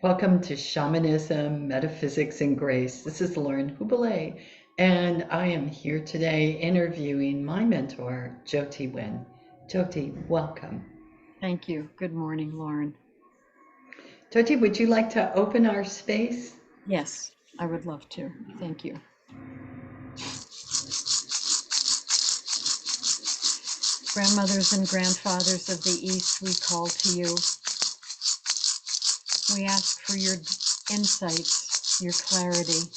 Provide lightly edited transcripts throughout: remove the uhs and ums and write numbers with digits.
Welcome to Shamanism, Metaphysics, and Grace. This is Lauren Hubele, and I am here today interviewing my mentor, Jyoti Wind. Jyoti, welcome. Thank you. Good morning, Lauren. Jyoti, would you like to open our space? Yes, I would love to. Thank you. Grandmothers and grandfathers of the East, we call to you. We ask for your insights, your clarity.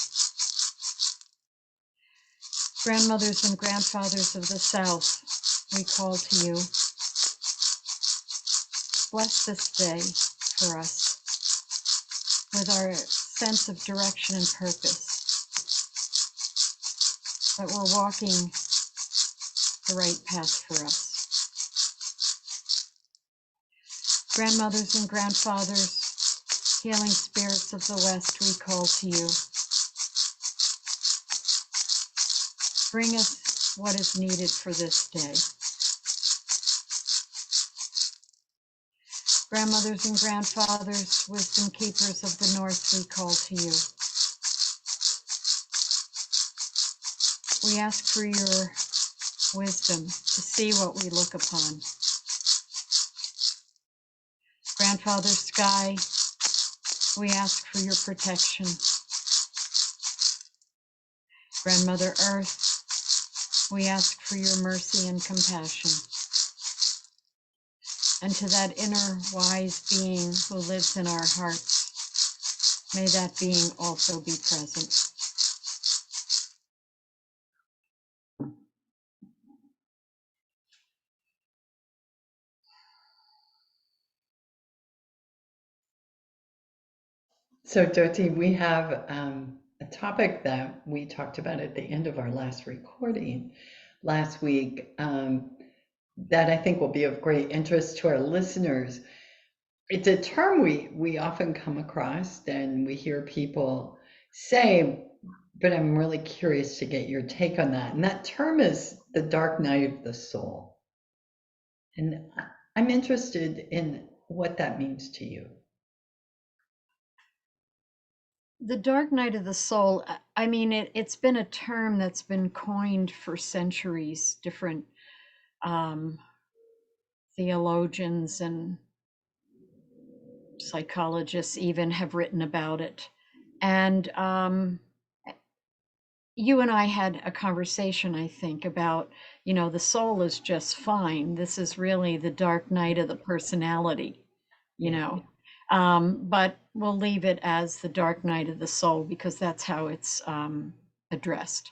Grandmothers and grandfathers of the South, we call to you. Bless this day for us with our sense of direction and purpose, that we're walking the right path for us. Grandmothers and grandfathers, healing spirits of the West, we call to you. Bring us what is needed for this day. Grandmothers and grandfathers, wisdom keepers of the North, we call to you. We ask for your wisdom to see what we look upon. Grandfather Sky, we ask for your protection. Grandmother Earth, we ask for your mercy and compassion. And to that inner wise being who lives in our hearts, may that being also be present. So, Jyoti, we have a topic that we talked about at the end of our last recording last week that I think will be of great interest to our listeners. It's a term we often come across and we hear people say, but I'm really curious to get your take on that. And that term is the dark night of the soul. And I'm interested in what that means to you. The dark night of the soul, I mean, it's been a term that's been coined for centuries. Different theologians and psychologists even have written about it. And you and I had a conversation, I think, about, the soul is just fine. This is really the dark night of the personality, you Yeah. know. But we'll leave it as the dark night of the soul because that's how it's addressed.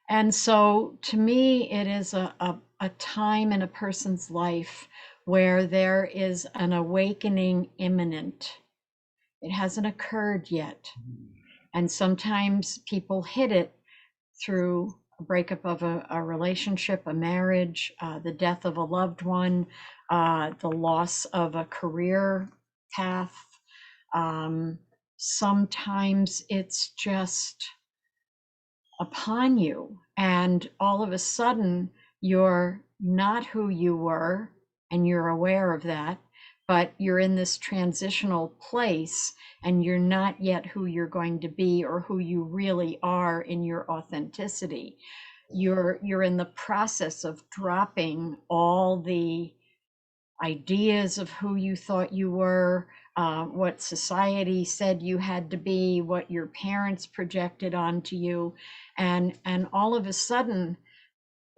And so to me, it is a time in a person's life where there is an awakening imminent. It hasn't occurred yet. And sometimes people hit it through a breakup of a relationship, a marriage, the death of a loved one, the loss of a career path. Sometimes it's just upon you, and all of a sudden you're not who you were, and you're aware of that, but you're in this transitional place and you're not yet who you're going to be or who you really are in your authenticity. You're in the process of dropping all the ideas of who you thought you were, what society said you had to be, what your parents projected onto you, and all of a sudden,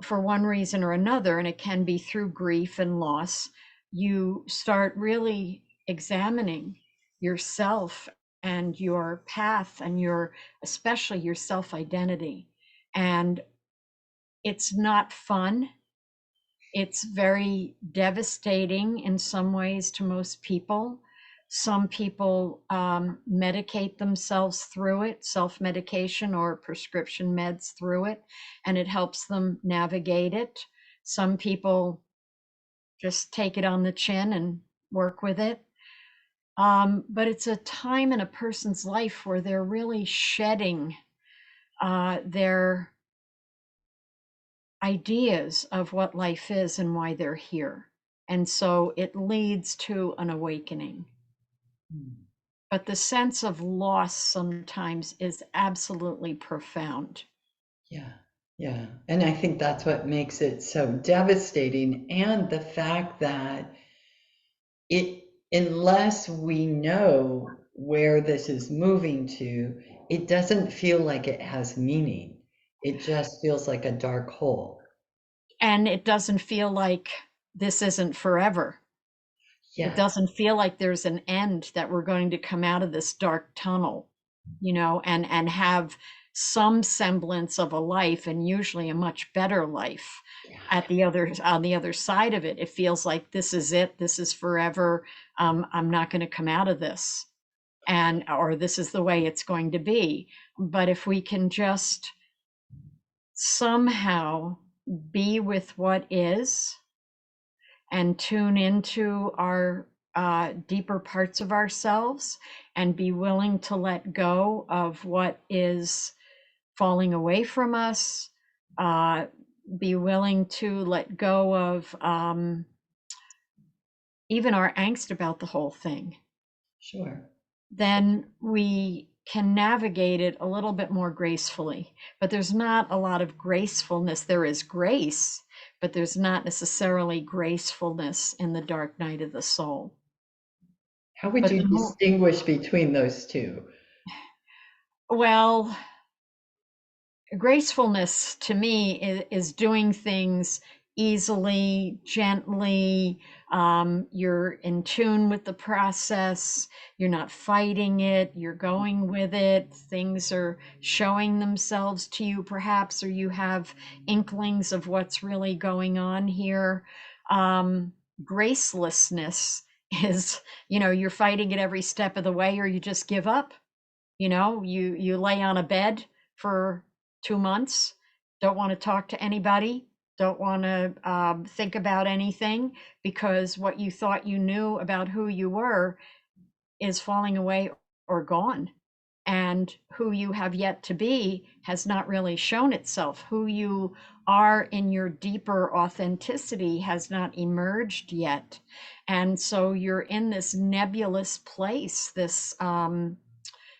for one reason or another, and it can be through grief and loss, you start really examining yourself and your path and especially your self-identity. And it's not fun. It's very devastating in some ways to most people. Some people medicate themselves through it, self-medication or prescription meds through it, and it helps them navigate it. Some people just take it on the chin and work with it. But it's a time in a person's life where they're really shedding their ideas of what life is and why they're here. And so it leads to an awakening. but the sense of loss sometimes is absolutely profound. Yeah, yeah. And I think that's what makes it so devastating. And the fact that unless we know where this is moving to, it doesn't feel like it has meaning. It just feels like a dark hole. And it doesn't feel like this isn't forever. It Yeah, doesn't feel like there's an end, that we're going to come out of this dark tunnel, and have some semblance of a life, and usually a much better life yeah. on the other side of it. It feels like this is it, this is forever. I'm not going to come out of this, or this is the way it's going to be. But if we can just somehow be with what is, and tune into our deeper parts of ourselves, and be willing to let go of what is falling away from us, uh, be willing to let go of even our angst about the whole thing, Sure. then we can navigate it a little bit more gracefully. But there's not a lot of gracefulness. There is grace, but there's not necessarily gracefulness in the dark night of the soul. How would But you the more, distinguish between those two? well, gracefulness to me is doing things easily, gently. You're in tune with the process. You're not fighting it. You're going with it. Things are showing themselves to you, perhaps, or you have inklings of what's really going on here. Gracelessness is, you're fighting it every step of the way, or you just give up. You lay on a bed for 2 months, don't want to talk to anybody, don't want to think about anything, because what you thought you knew about who you were is falling away or gone. And who you have yet to be has not really shown itself. Who you are in your deeper authenticity has not emerged yet. And so you're in this nebulous place, this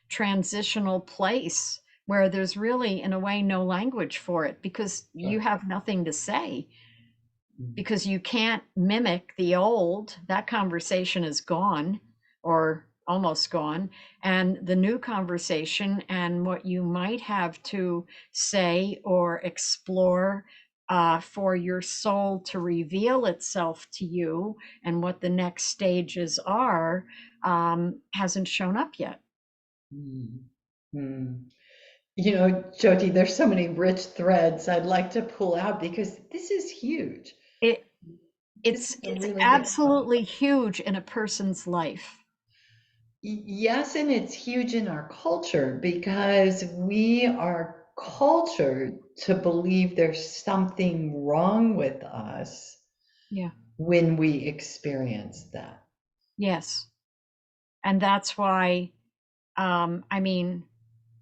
transitional place, where there's really, in a way, no language for it, because you Sure. have nothing to say, Mm. because you can't mimic the old. That conversation is gone, or almost gone. And the new conversation, and what you might have to say or explore, for your soul to reveal itself to you, and what the next stages are, hasn't shown up yet. Mm. Mm. Jyoti, there's so many rich threads I'd like to pull out because this is huge. It This it's is a it's really big topic. absolutely huge in a person's life. Yes, and it's huge in our culture because we are cultured to believe there's something wrong with us Yeah. when we experience that. Yes. And that's why, I mean,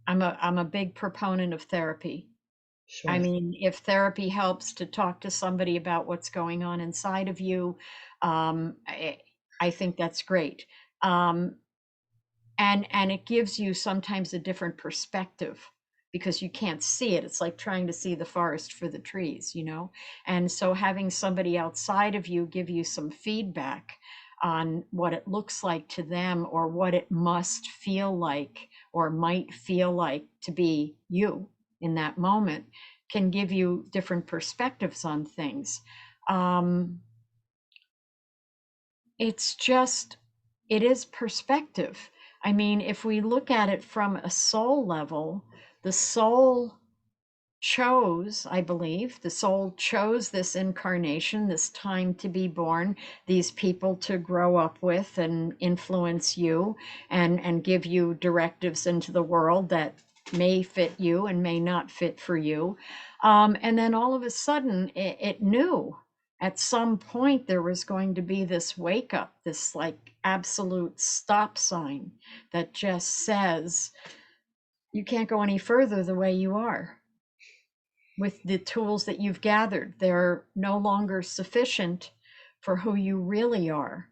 I'm a big proponent of therapy. I Sure. mean, if therapy helps to talk to somebody about what's going on inside of you, um, I, I think that's great. Um, and it gives you sometimes a different perspective, because you can't see it. It's like trying to see the forest for the trees. And so having somebody outside of you give you some feedback on what it looks like to them, or what it must feel like, or might feel like, to be you in that moment, can give you different perspectives on things. um, it's just, it is perspective. I mean, if we look at it from a soul level, the soul I believe, the soul chose this incarnation, this time to be born, these people to grow up with and influence you, and give you directives into the world that may fit you and may not fit for you. And then all of a sudden, it knew at some point there was going to be this wake up, this like absolute stop sign that just says, you can't go any further the way you are with the tools that you've gathered. They're no longer sufficient for who you really are.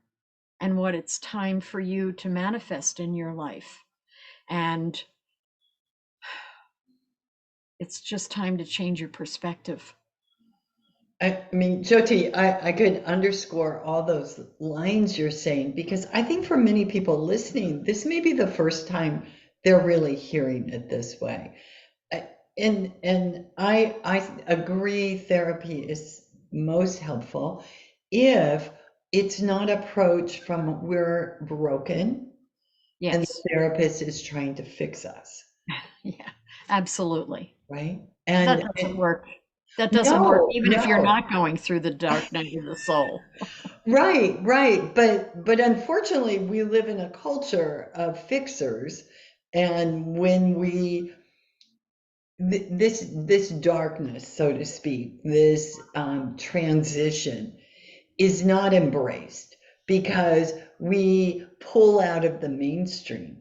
and what it's time for you to manifest in your life. And it's just time to change your perspective. I mean, Jyoti, I could underscore all those lines you're saying because I think for many people listening, this may be the first time they're really hearing it this way. I- and I agree therapy is most helpful if it's not approached from we're broken and the Yes. therapist is trying to fix us, Yeah, absolutely. right? That And, doesn't work. That doesn't work no, even if you're no. not going through the dark night of the soul. Right, right. But unfortunately, we live in a culture of fixers, and when we this darkness, so to speak, this transition is not embraced because we pull out of the mainstream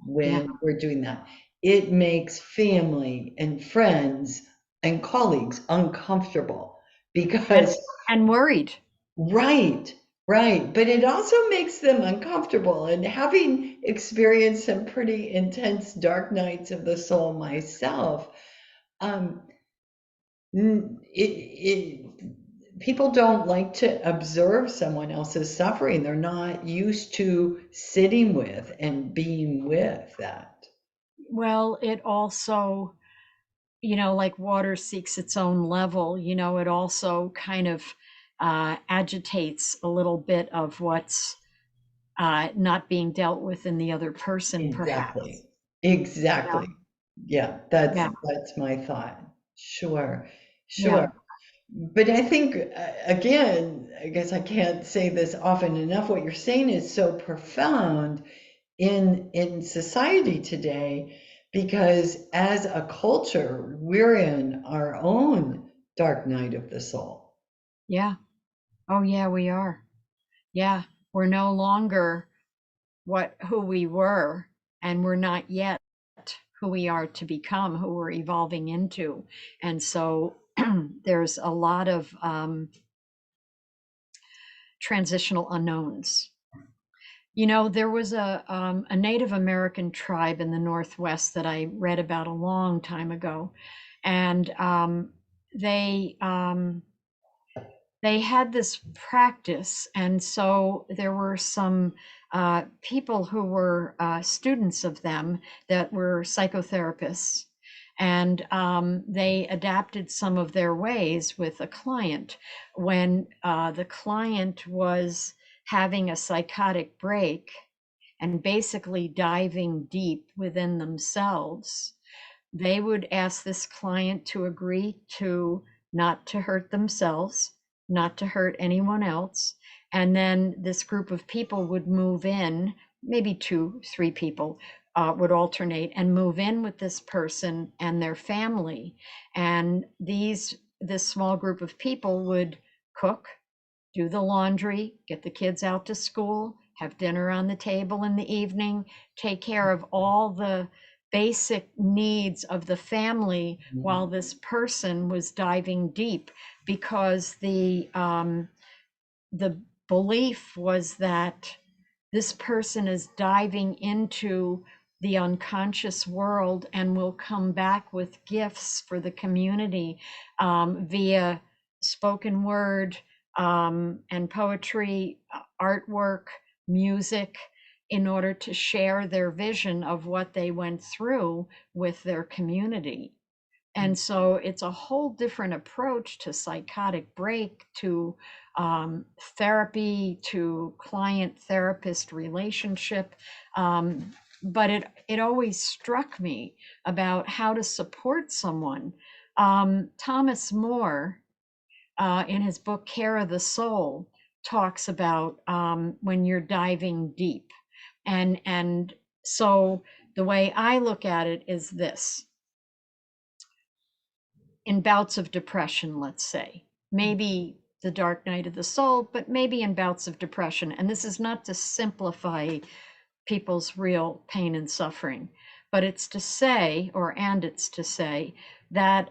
Yeah. when we're doing that. It makes family and friends and colleagues uncomfortable And because and worried. right, right. But it also makes them uncomfortable. And having experienced some pretty intense dark nights of the soul myself, um, people don't like to observe someone else's suffering. They're not used to sitting with and being with that. Well, it also, like water seeks its own level, it also kind of agitates a little bit of what's not being dealt with in the other person, perhaps. Exactly. Yeah. Exactly. Yeah, that's Yeah. that's my thought. Sure. Yeah. Sure. But I think, again, I guess I can't say this often enough. What you're saying is so profound in society today, because as a culture, we're in our own dark night of the soul. Yeah. Oh, yeah, we are. Yeah. We're no longer who we were, and we're not yet who we are to become, who we're evolving into. And so there's a lot of transitional unknowns. There was a Native American tribe in the Northwest that I read about a long time ago, and they they had this practice, and so there were some people who were students of them that were psychotherapists, and they adapted some of their ways with a client. When the client was having a psychotic break and basically diving deep within themselves, they would ask this client to agree to not to hurt themselves, not to hurt anyone else. And then this group of people would move in, maybe two, three people would alternate and move in with this person and their family. And this small group of people would cook, do the laundry, get the kids out to school, have dinner on the table in the evening, take care of all the basic needs of the family while this person was diving deep, because the belief was that this person is diving into the unconscious world and will come back with gifts for the community via spoken word and poetry, artwork, music, in order to share their vision of what they went through with their community. And so it's a whole different approach to psychotic break, to therapy, to client therapist relationship. But it always struck me about how to support someone. Thomas More, in his book Care of the Soul, talks about when you're diving deep. And so the way I look at it is this: in bouts of depression, let's say, maybe the dark night of the soul, but maybe in bouts of depression. And this is not to simplify people's real pain and suffering, but it's to say, it's to say that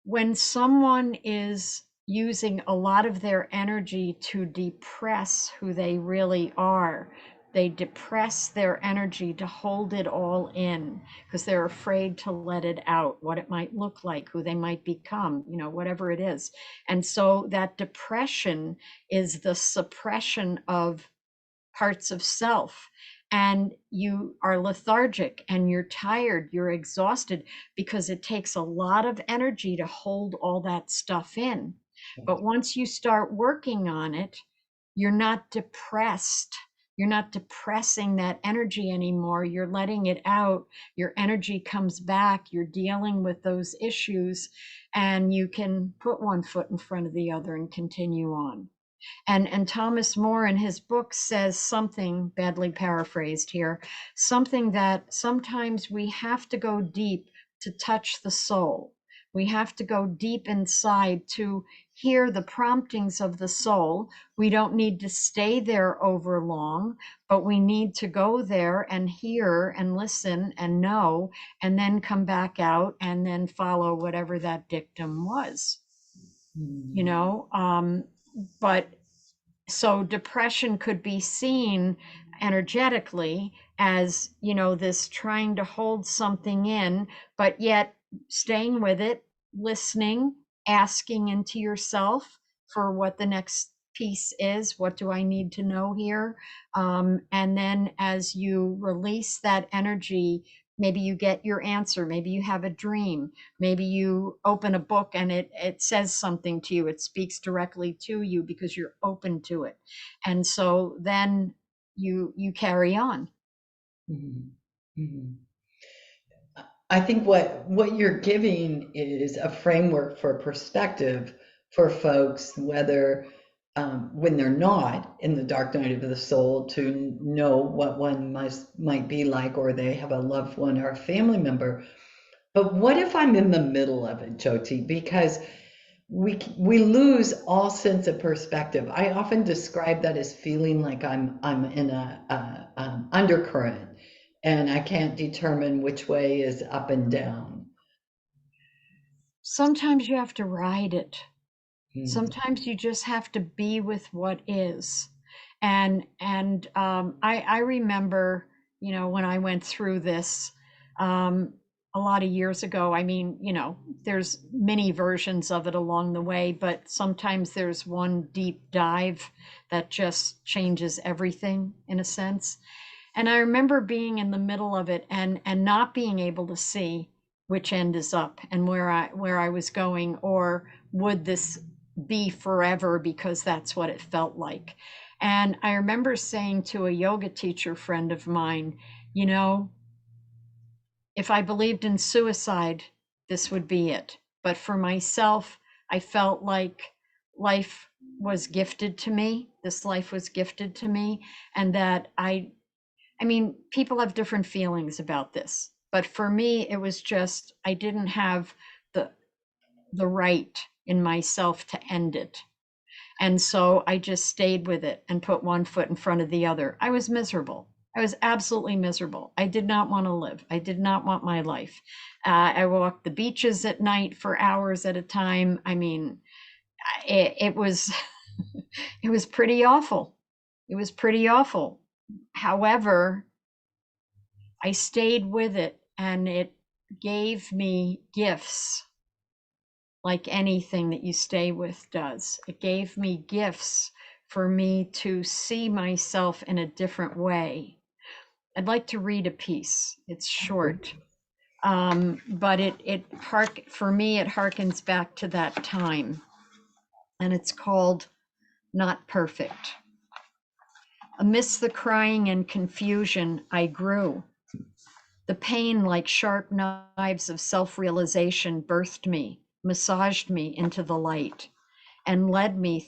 when someone is using a lot of their energy to depress who they really are. They depress their energy to hold it all in because they're afraid to let it out, what it might look like, who they might become, whatever it is. And so that depression is the suppression of parts of self. And you are lethargic and you're tired, you're exhausted because it takes a lot of energy to hold all that stuff in. But once you start working on it, you're not depressed. You're not depressing that energy anymore. You're letting it out. Your energy comes back. You're dealing with those issues, and you can put one foot in front of the other and continue on. And Thomas More in his book says something, badly paraphrased here, something that sometimes we have to go deep to touch the soul. We have to go deep inside to hear the promptings of the soul. We don't need to stay there over long, but we need to go there and hear and listen and know, and then come back out and then follow whatever that dictum was. But so depression could be seen energetically as, this trying to hold something in, but yet staying with it, listening, asking into yourself for what the next piece is. What do I need to know here? And then as you release that energy, maybe you get your answer, maybe you have a dream, maybe you open a book and it says something to you, it speaks directly to you because you're open to it. And so then you carry on. Mhm. Mhm. I think what you're giving is a framework for perspective for folks, whether when they're not in the dark night of the soul, to know what one might be like, or they have a loved one or a family member. But what if I'm in the middle of it, Jyoti? Because we lose all sense of perspective. I often describe that as feeling like I'm in a undercurrent, and I can't determine which way is up and down. Sometimes you have to ride it. Mm. Sometimes you just have to be with what is. And I remember, when I went through this um, a lot of years ago. I mean, there's many versions of it along the way, but sometimes there's one deep dive that just changes everything in a sense. And I remember being in the middle of it and not being able to see which end is up and where I was going, or would this be forever, because that's what it felt like. And I remember saying to a yoga teacher friend of mine, you know, if I believed in suicide, this would be it. But for myself, I felt like life was gifted to me. This life was gifted to me, and that I mean, people have different feelings about this, but for me, it was just I didn't have the the right in myself to end it. And so I just stayed with it and put one foot in front of the other. I was miserable. I was absolutely miserable. I did not want to live. I did not want my life. I walked the beaches at night for hours at a time. I mean, it was it was pretty awful. It was pretty awful. However, I stayed with it, and it gave me gifts, like anything that you stay with does. It gave me gifts for me to see myself in a different way. I'd like to read a piece. It's short, but for me, it harkens back to that time, and it's called Not Perfect. Amidst the crying and confusion, I grew. The pain, like sharp knives of self-realization, birthed me, massaged me into the light, and led me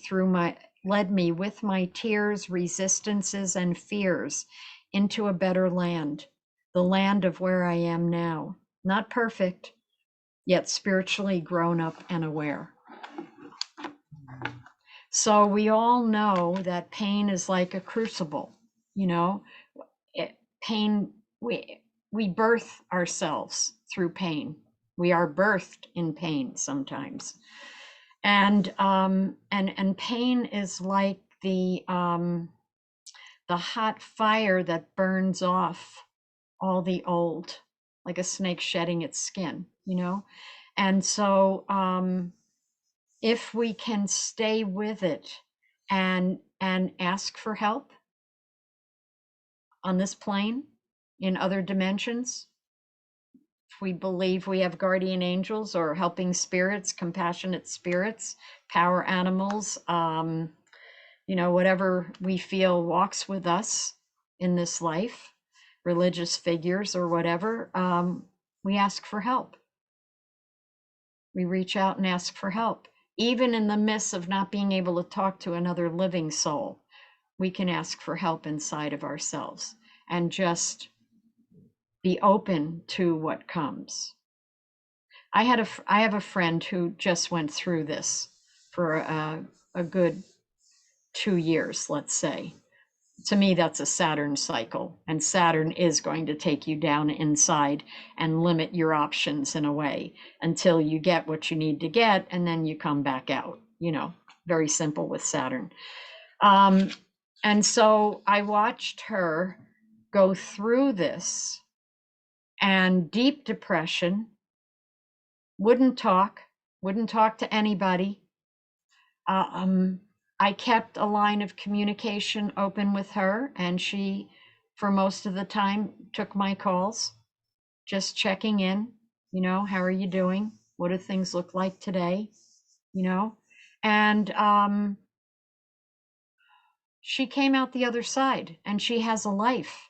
with my tears, resistances, and fears into a better land, the land of where I am now. Not perfect, yet spiritually grown up and aware. So we all know that pain is like a crucible, you know, pain, we birth ourselves through pain. We are birthed in pain sometimes. And pain is like the hot fire that burns off all the old, like a snake shedding its skin, you know? And so if we can stay with it and ask for help on this plane, in other dimensions, if we believe we have guardian angels or helping spirits, compassionate spirits, power animals, whatever we feel walks with us in this life, religious figures or whatever, we ask for help. We reach out and ask for help. Even in the midst of not being able to talk to another living soul, we can ask for help inside of ourselves and just be open to what comes. I have a friend who just went through this for a good 2 years, let's say. To me, that's a Saturn cycle, and Saturn is going to take you down inside and limit your options in a way until you get what you need to get, and then you come back out. Very simple with Saturn. And so I watched her go through this, and deep depression, wouldn't talk to anybody. I kept a line of communication open with her, and she, for most of the time, took my calls, just checking in, how are you doing? What do things look like today? And she came out the other side, and she has a life.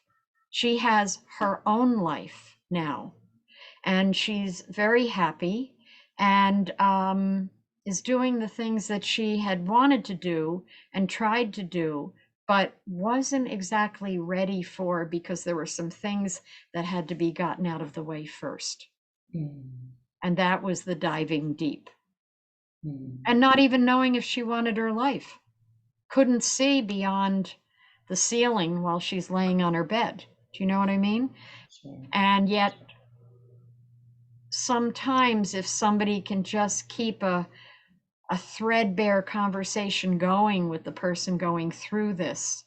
She has her own life now, and she's very happy, and is doing the things that she had wanted to do and tried to do, but wasn't exactly ready for, because there were some things that had to be gotten out of the way first. And that was the diving deep. And not even knowing if she wanted her life. Couldn't see beyond the ceiling while she's laying on her bed. Do you know what I mean? Sure. And yet, sometimes if somebody can just keep a threadbare conversation going with the person going through this,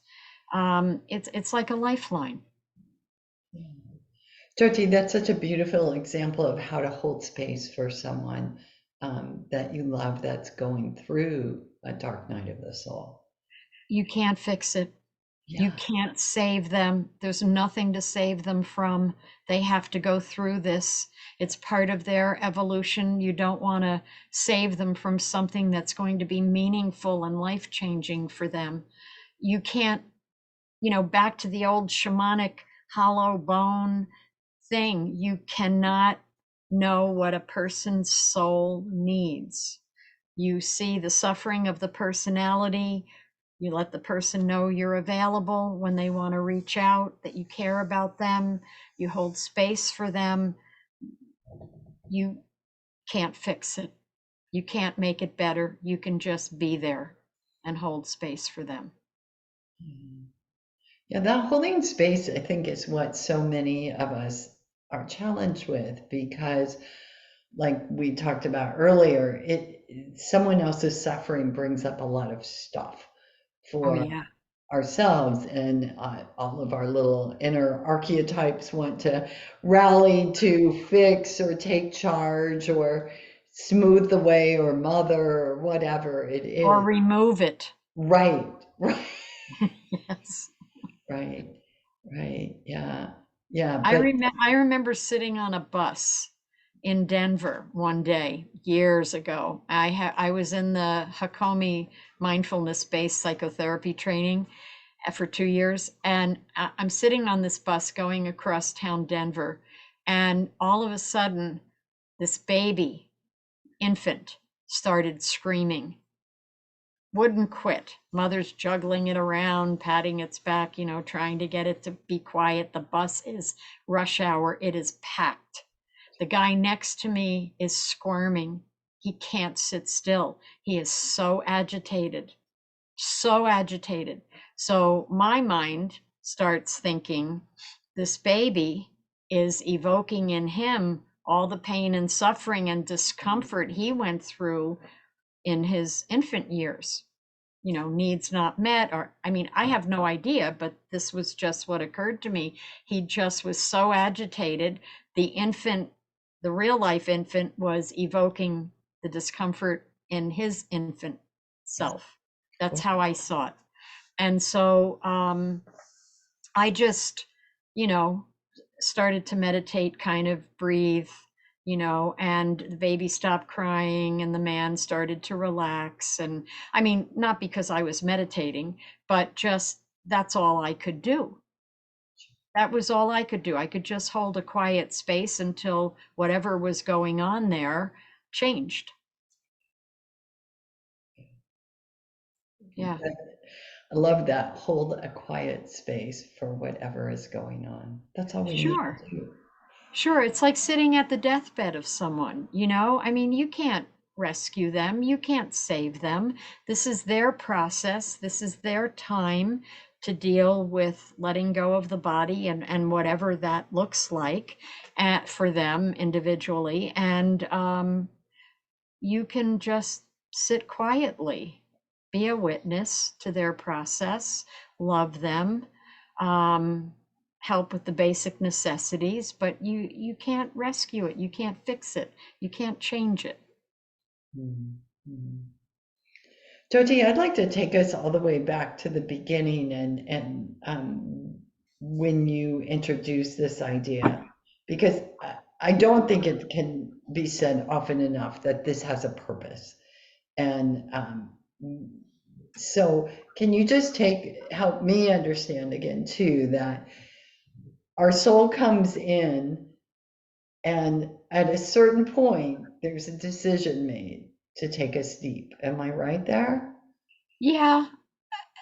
it's like a lifeline. Yeah. Jyoti, that's such a beautiful example of how to hold space for someone that you love that's going through a dark night of the soul. You can't fix it. Yeah. You can't save them. There's nothing to save them from. They have to go through this. It's part of their evolution. You don't want to save them from something that's going to be meaningful and life-changing for them. You can't, back to the old shamanic hollow bone thing, you cannot know what a person's soul needs. You see the suffering of the personality. You let the person know you're available when they want to reach out, that you care about them. You hold space for them. You can't fix it. You can't make it better. You can just be there and hold space for them. Yeah, that holding space, I think, is what so many of us are challenged with, because like we talked about earlier, someone else's suffering brings up a lot of stuff Oh, for yeah. ourselves, and all of our little inner archetypes want to rally to fix or take charge or smooth the way or mother or whatever it Or is. remove it. Right, right, Yes. right, right. Yeah, yeah, I but remember sitting on a bus in Denver one day years ago. I was in the Hakomi mindfulness-based psychotherapy training for 2 years, and I'm sitting on this bus going across town Denver, and all of a sudden, this baby infant started screaming. Wouldn't quit. Mother's juggling it around, patting its back, trying to get it to be quiet. The bus is rush hour. It is packed. The guy next to me is squirming. He can't sit still. He is so agitated, so agitated. So my mind starts thinking, this baby is evoking in him all the pain and suffering and discomfort he went through in his infant years, needs not met, or I mean, I have no idea, but this was just what occurred to me. He just was so agitated. The infant, the real life infant, was evoking the discomfort in his infant self. That's how I saw it. And so I just, you know, started to meditate, kind of breathe, and the baby stopped crying and the man started to relax. And I mean, not because I was meditating, but just that's all I could do. That was all I could do. I could just hold a quiet space until whatever was going on there changed. Yeah. I love that. Hold a quiet space for whatever is going on. That's all we need Sure. to do. Sure, it's like sitting at the deathbed of someone, I mean, you can't rescue them, you can't save them. This is their process, this is their time to deal with letting go of the body and whatever that looks like for them individually. And you can just sit quietly, be a witness to their process, love them. Help with the basic necessities, but you can't rescue it, you can't fix it, you can't change it. Mm-hmm. Jyoti, I'd like to take us all the way back to the beginning and when you introduced this idea, because I don't think it can be said often enough that this has a purpose. And so can you just help me understand again too, that our soul comes in and at a certain point, there's a decision made to take us deep. Am I right there? Yeah,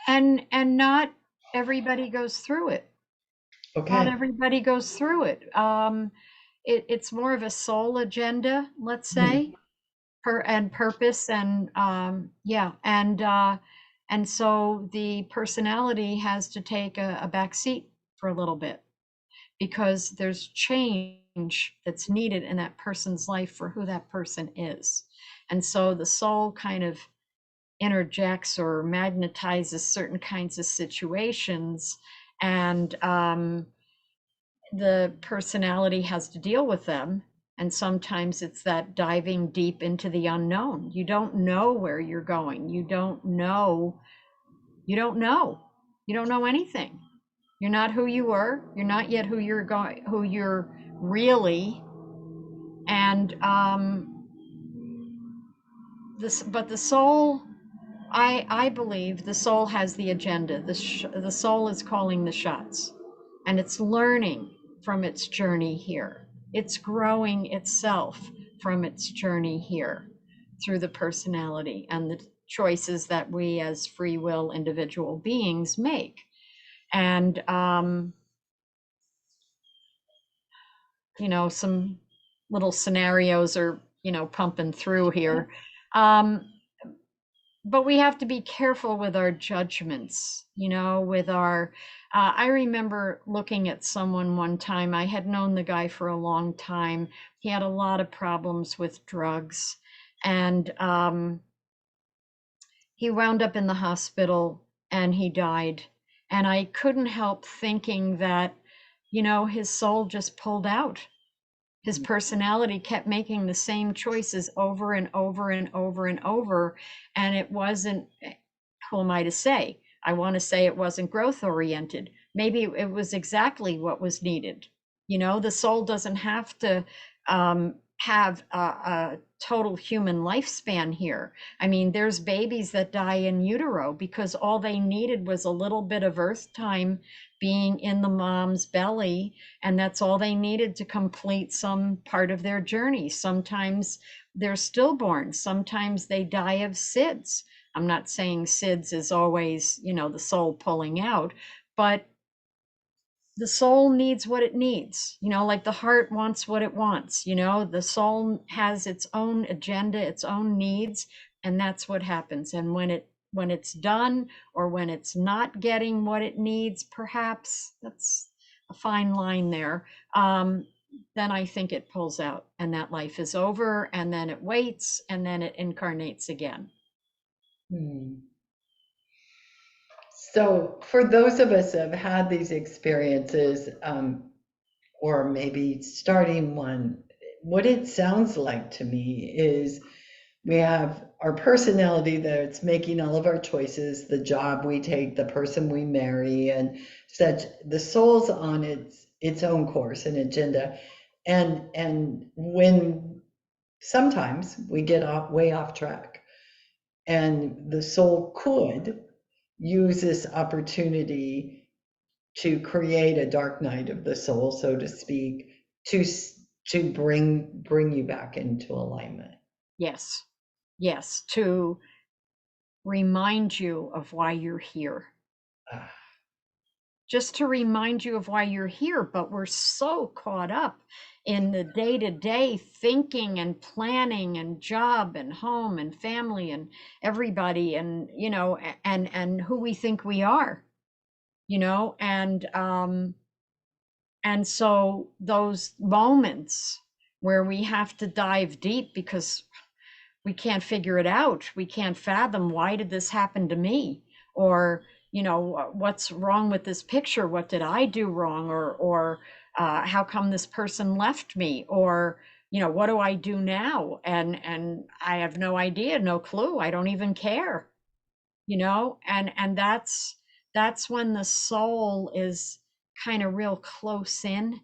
and not everybody goes through it. Not Okay. everybody goes through it. It's more of a soul agenda, let's Mhm. say, and purpose, and yeah, and so the personality has to take a back seat for a little bit, because there's change that's needed in that person's life for who that person is. And so the soul kind of interjects or magnetizes certain kinds of situations, and the personality has to deal with them. And sometimes it's that diving deep into the unknown. You don't know where you're going. You don't know. You don't know. You don't know anything. You're not who you were. You're not yet who you're really. And but the soul, I believe the soul has the agenda. The soul is calling the shots, and it's learning from its journey here. It's growing itself from its journey here through the personality and the choices that we as free will individual beings make. And some little scenarios are, pumping through here. Um, but we have to be careful with our judgments, with our I remember looking at someone one time. I had known the guy for a long time. He had a lot of problems with drugs, and he wound up in the hospital and he died. And I couldn't help thinking that, his soul just pulled out. His personality kept making the same choices over and over and over and over. And it wasn't, who am I to say? I want to say it wasn't growth oriented. Maybe it was exactly what was needed. The soul doesn't have to have a total human lifespan here. I mean, there's babies that die in utero because all they needed was a little bit of earth time being in the mom's belly, and that's all they needed to complete some part of their journey. Sometimes they're stillborn, sometimes they die of SIDS. I'm not saying SIDS is always, the soul pulling out, but the soul needs what it needs, like the heart wants what it wants. The soul has its own agenda, its own needs, and that's what happens. And when it's done, or when it's not getting what it needs, perhaps, that's a fine line there, then I think it pulls out and that life is over, and then it waits, and then it incarnates again. Hmm. So, for those of us that have had these experiences, or maybe starting one, what it sounds like to me is we have our personality that's making all of our choices, the job we take, the person we marry, and such. The soul's on its own course and agenda, and when sometimes we get way off track, and the soul could use this opportunity to create a dark night of the soul, so to speak, to to bring you back into alignment. Yes. Yes. To remind you of why you're here. Ah, Just to remind you of why you're here. But we're so caught up in the day to day thinking and planning and job and home and family and everybody, and, and who we think we are, and so those moments where we have to dive deep because we can't figure it out. We can't fathom, why did this happen to me? Or, what's wrong with this picture? What did I do wrong? Or how come this person left me? Or, what do I do now? And I have no idea, no clue. I don't even care, and that's when the soul is kind of real close in,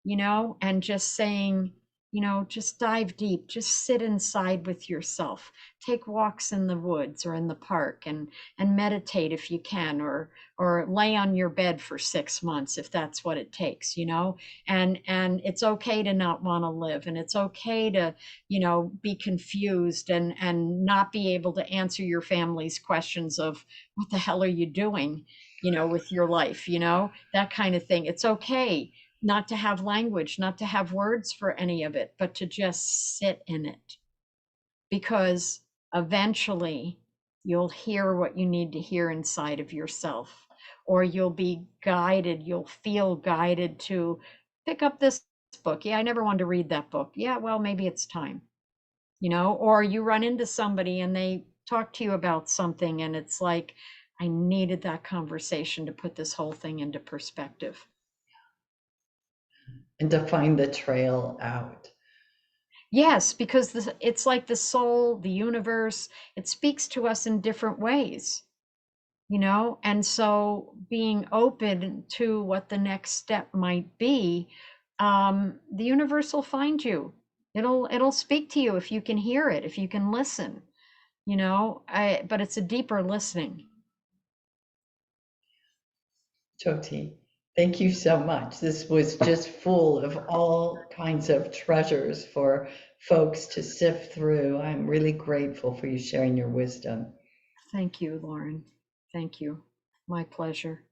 and just saying, just dive deep, just sit inside with yourself, take walks in the woods or in the park, and meditate if you can, or lay on your bed for 6 months if that's what it takes, and it's okay to not want to live, and it's okay to be confused and not be able to answer your family's questions of what the hell are you doing, with your life, that kind of thing. It's okay not to have language, not to have words for any of it, but to just sit in it, because eventually you'll hear what you need to hear inside of yourself, or you'll be guided, you'll feel guided to pick up this book. Yeah, I never wanted to read that book. Yeah, well, maybe it's time, or you run into somebody and they talk to you about something, and it's like, I needed that conversation to put this whole thing into perspective. and to find the trail out. Yes, because it's like the soul, the universe, it speaks to us in different ways, and so being open to what the next step might be, the universe will find you. It'll speak to you if you can hear it, if you can listen, but it's a deeper listening. Jyoti, thank you so much. This was just full of all kinds of treasures for folks to sift through. I'm really grateful for you sharing your wisdom. Thank you, Lauren. Thank you. My pleasure.